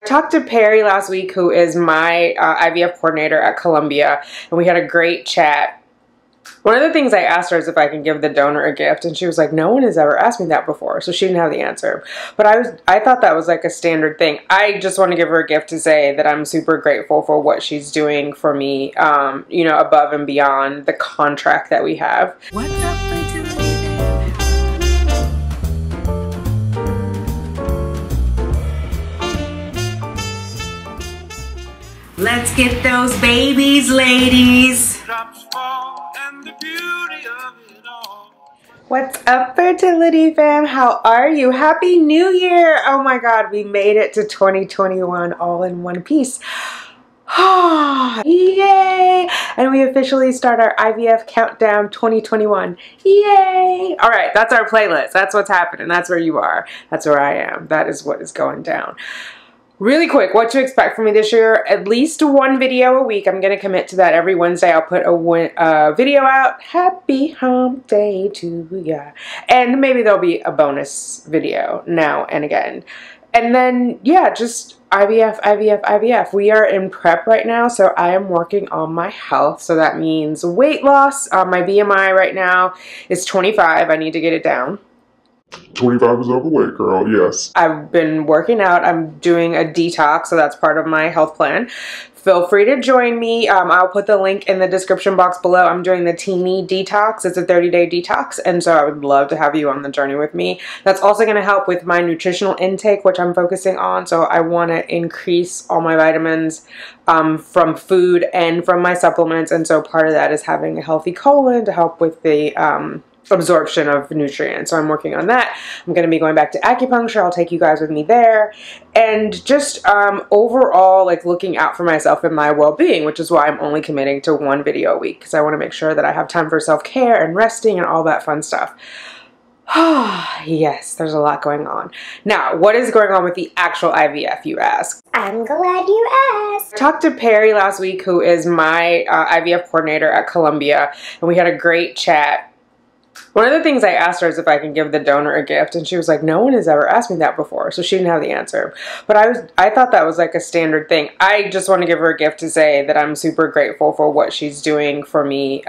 Talked to Perry last week, who is my IVF coordinator at Columbia, and we had a great chat. One of the things I asked her is if I can give the donor a gift, and she was like, no one has ever asked me that before, so she didn't have the answer. But I thought that was like a standard thing. I just want to give her a gift to say that I'm super grateful for what she's doing for me, you know, above and beyond the contract that we have. What's up, fertility? Let's get those babies, ladies. Drops fall and the beauty of it all. What's up, fertility fam? How are you? Happy New Year! Oh my God, we made it to 2021 all in one piece. Yay! And we officially start our IVF countdown 2021. Yay! All right, that's our playlist. That's what's happening. That's where you are. That's where I am. That is what is going down. Really quick, what to expect from me this year. At least one video a week. I'm going to commit to that. Every Wednesday I'll put a video out. Happy hump day to ya. And maybe there'll be a bonus video now and again. And then, yeah, just IVF, IVF, IVF. We are in prep right now, so I am working on my health. So that means weight loss. My BMI right now is 25. I need to get it down. 25 is overweight, girl, yes. I've been working out. I'm doing a detox, so that's part of my health plan. Feel free to join me. I'll put the link in the description box below. I'm doing the Teeny Detox. It's a 30-day detox, and so I would love to have you on the journey with me. That's also going to help with my nutritional intake, which I'm focusing on. So I want to increase all my vitamins from food and from my supplements, and so part of that is having a healthy colon to help with the absorption of nutrients. So I'm working on that. I'm going to be going back to acupuncture. I'll take you guys with me there. And just overall, like, looking out for myself and my well-being, which is why I'm only committing to one video a week, because I want to make sure that I have time for self-care and resting and all that fun stuff. Yes, there's a lot going on. Now, what is going on with the actual IVF, you ask? I'm glad you asked. Talked to Perry last week, who is my IVF coordinator at Columbia, and we had a great chat. One of the things I asked her is if I can give the donor a gift, and she was like, no one has ever asked me that before, so she didn't have the answer. But I thought that was like a standard thing. I just want to give her a gift to say that I'm super grateful for what she's doing for me,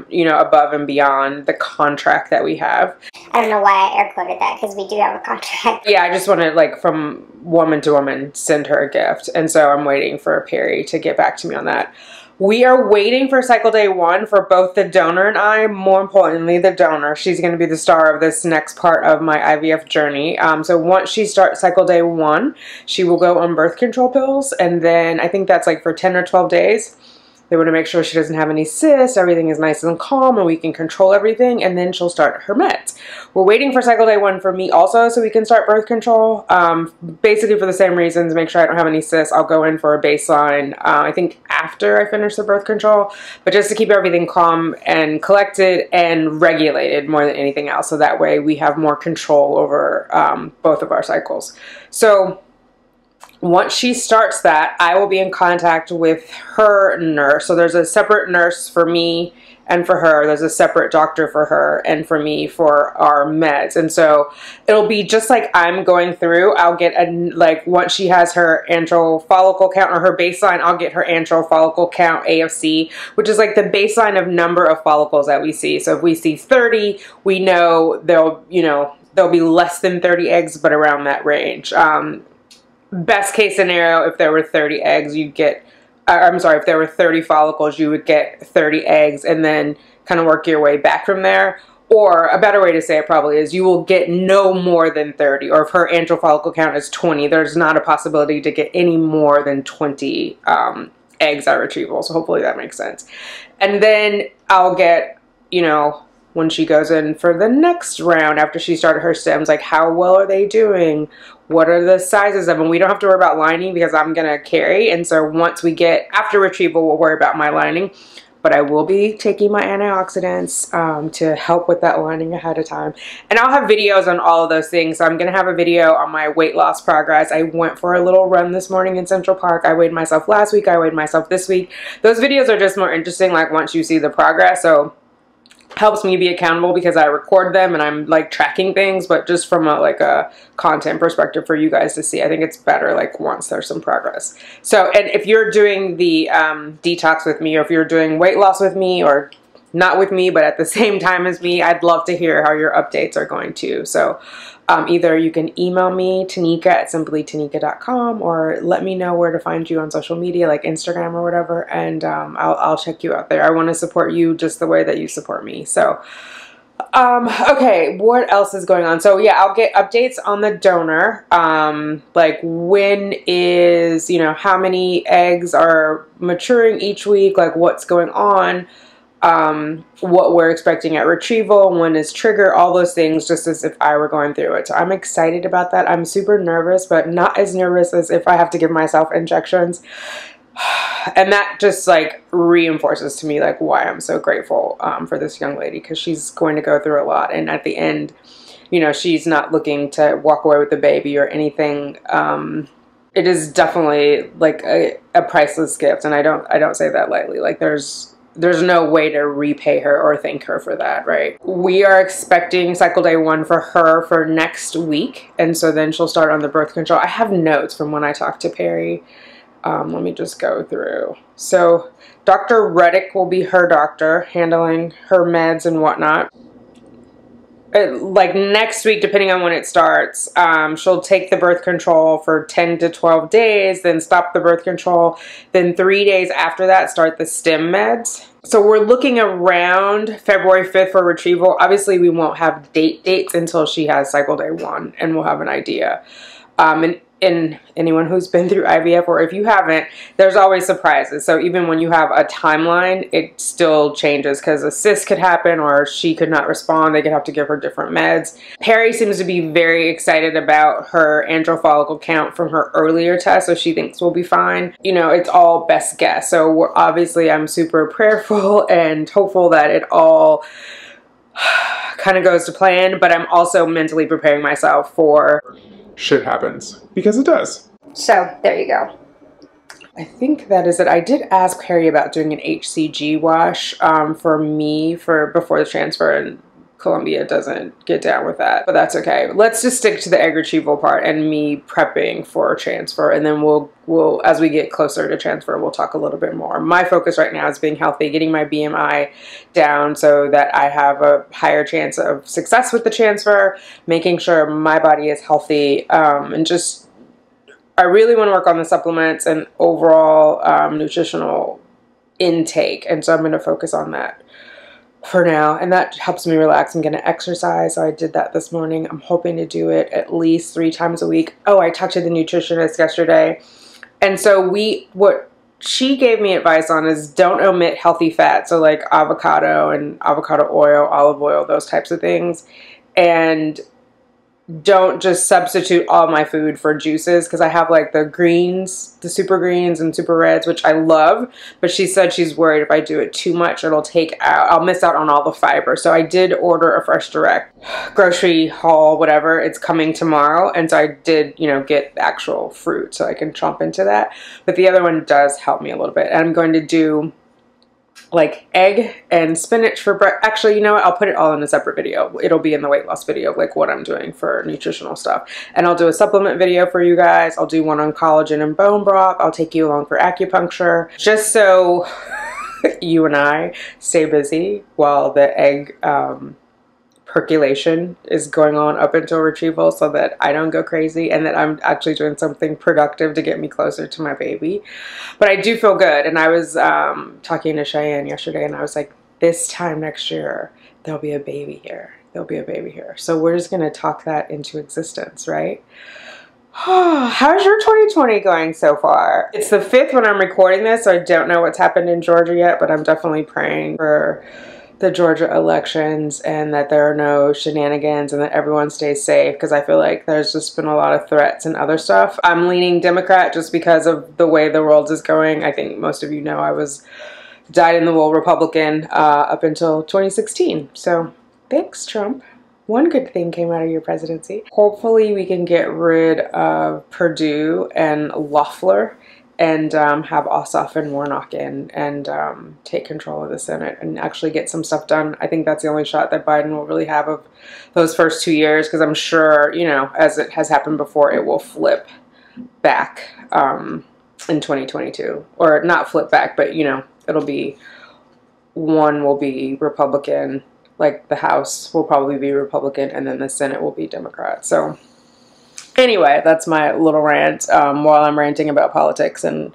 you know, above and beyond the contract that we have. I don't know why I air quoted that, because we do have a contract. Yeah, I just want to, like, from woman to woman, send her a gift, and so I'm waiting for Perry to get back to me on that. We are waiting for cycle day 1 for both the donor and I. More importantly, the donor. She's going to be the star of this next part of my IVF journey. So once she starts cycle day 1, she will go on birth control pills. And then I think that's like for 10 or 12 days. They want to make sure she doesn't have any cysts, everything is nice and calm, and we can control everything, and then she'll start her meds. We're waiting for cycle day 1 for me also, so we can start birth control. Basically for the same reasons, make sure I don't have any cysts. I'll go in for a baseline, I think after I finish the birth control, but just to keep everything calm and collected and regulated more than anything else, so that way we have more control over both of our cycles. So once she starts that, I will be in contact with her nurse. So there's a separate nurse for me and for her. There's a separate doctor for her and for me for our meds. And so it'll be just like I'm going through. I'll get like, once she has her antral follicle count or her baseline, I'll get her antral follicle count, AFC, which is like the baseline of number of follicles that we see. So if we see 30, we know there'll be less than 30 eggs, but around that range. Best case scenario, if there were 30 eggs, you'd get, I'm sorry, if there were 30 follicles, you would get 30 eggs and then kind of work your way back from there. Or a better way to say it probably is you will get no more than 30. Or if her antral follicle count is 20, there's not a possibility to get any more than 20 eggs at retrieval. So hopefully that makes sense. And then I'll get, you know, when she goes in for the next round after she started her stems, like, how well are they doing? What are the sizes of them? We don't have to worry about lining because I'm going to carry. And so once we get after retrieval, we'll worry about my lining. But I will be taking my antioxidants to help with that lining ahead of time. And I'll have videos on all of those things. So I'm going to have a video on my weight loss progress. I went for a little run this morning in Central Park. I weighed myself last week. I weighed myself this week. Those videos are just more interesting, like, once you see the progress. So helps me be accountable because I record them and I'm like tracking things, but just from a content perspective for you guys to see, I think it's better like once there's some progress. So, and if you're doing the detox with me, or if you're doing weight loss with me, or not with me but at the same time as me, I'd love to hear how your updates are going too. So either you can email me, Tanika@simplytanika.com, or let me know where to find you on social media like Instagram or whatever, and I'll check you out there. I want to support you just the way that you support me. So okay, what else is going on? So yeah, I'll get updates on the donor, like when is, you know, how many eggs are maturing each week, like what's going on, what we're expecting at retrieval, when is trigger, all those things, just as if I were going through it. So I'm excited about that. I'm super nervous, but not as nervous as if I have to give myself injections. And that just like reinforces to me like why I'm so grateful for this young lady, because she's going to go through a lot, and at the end, you know, she's not looking to walk away with the baby or anything. It is definitely like a priceless gift, and I don't say that lightly. Like there's no way to repay her or thank her for that, right? We are expecting cycle day 1 for her for next week, and so then she'll start on the birth control. I have notes from when I talked to Perry. Let me just go through. So Dr. Reddick will be her doctor, handling her meds and whatnot. Like next week, depending on when it starts, she'll take the birth control for 10 to 12 days, then stop the birth control. Then 3 days after that, start the stim meds. So we're looking around February 5th for retrieval. Obviously, we won't have dates until she has cycle day 1, and we'll have an idea. And anyone who's been through IVF, or if you haven't, there's always surprises. So even when you have a timeline, it still changes because a cyst could happen, or she could not respond. They could have to give her different meds. Perry seems to be very excited about her andro follicle count from her earlier test, so she thinks we'll be fine. You know, it's all best guess. So obviously I'm super prayerful and hopeful that it all kind of goes to plan, but I'm also mentally preparing myself for Shit happens. Because it does. So, there you go. I think that is it. I did ask Perry about doing an HCG wash for me before the transfer, and Columbia doesn't get down with that, but that's okay. Let's just stick to the egg retrieval part and me prepping for transfer, and then we'll as we get closer to transfer, we'll talk a little bit more. My focus right now is being healthy, getting my BMI down so that I have a higher chance of success with the transfer, making sure my body is healthy, and just I really want to work on the supplements and overall nutritional intake, and so I'm going to focus on that for now, and that helps me relax. I'm going to exercise, so I did that this morning. I'm hoping to do it at least 3 times a week. Oh, I talked to the nutritionist yesterday, and so what she gave me advice on is don't omit healthy fats, so like avocado and avocado oil, olive oil, those types of things, and don't just substitute all my food for juices, because I have like the greens, the super greens and super reds, which I love, but she said she's worried if I do it too much, I'll miss out on all the fiber. So I did order a Fresh Direct grocery haul, whatever. It's coming tomorrow, and so I did, you know, get actual fruit so I can chomp into that. But the other one does help me a little bit. And I'm going to do like egg and spinach for breakfast. Actually, you know what? I'll put it all in a separate video. It'll be in the weight loss video, like what I'm doing for nutritional stuff. And I'll do a supplement video for you guys. I'll do one on collagen and bone broth. I'll take you along for acupuncture, just so you and I stay busy while the egg percolation is going on up until retrieval, so that I don't go crazy and that I'm actually doing something productive to get me closer to my baby. But I do feel good, and I was talking to Cheyenne yesterday, and I was like, this time next year there'll be a baby here. There'll be a baby here. So we're just gonna talk that into existence, right? How's your 2020 going so far? It's the 5th when I'm recording this, so I don't know what's happened in Georgia yet, but I'm definitely praying for the Georgia elections and that there are no shenanigans and that everyone stays safe, because I feel like there's just been a lot of threats and other stuff. I'm leaning Democrat just because of the way the world is going. I think most of you know I was dyed-in-the-wool Republican up until 2016. So thanks, Trump. One good thing came out of your presidency. Hopefully we can get rid of Purdue and Loeffler and have Ossoff and Warnock in and take control of the Senate and actually get some stuff done. I think that's the only shot that Biden will really have of those first 2 years, because I'm sure, you know, as it has happened before, it will flip back in 2022. Or not flip back, but, you know, it'll be, one will be Republican, like the House will probably be Republican, and then the Senate will be Democrat. So anyway, that's my little rant while I'm ranting about politics and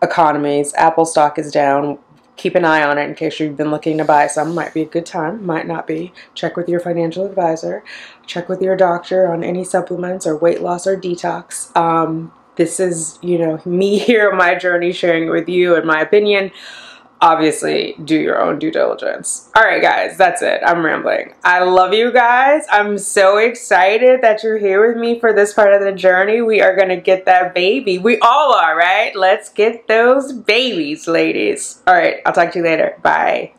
economies. Apple stock is down. Keep an eye on it in case you've been looking to buy some. Might be a good time, might not be. Check with your financial advisor. Check with your doctor on any supplements or weight loss or detox. This is, you know, me here on my journey, sharing it with you and my opinion. Obviously, do your own due diligence. All right, guys, that's it. I'm rambling. I love you guys. I'm so excited that you're here with me for this part of the journey. We are going to get that baby. We all are, right? Let's get those babies, ladies. All right, I'll talk to you later. Bye.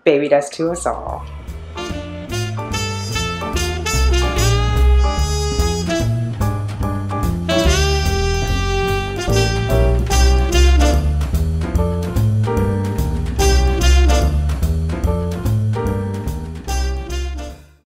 Baby dust to us all.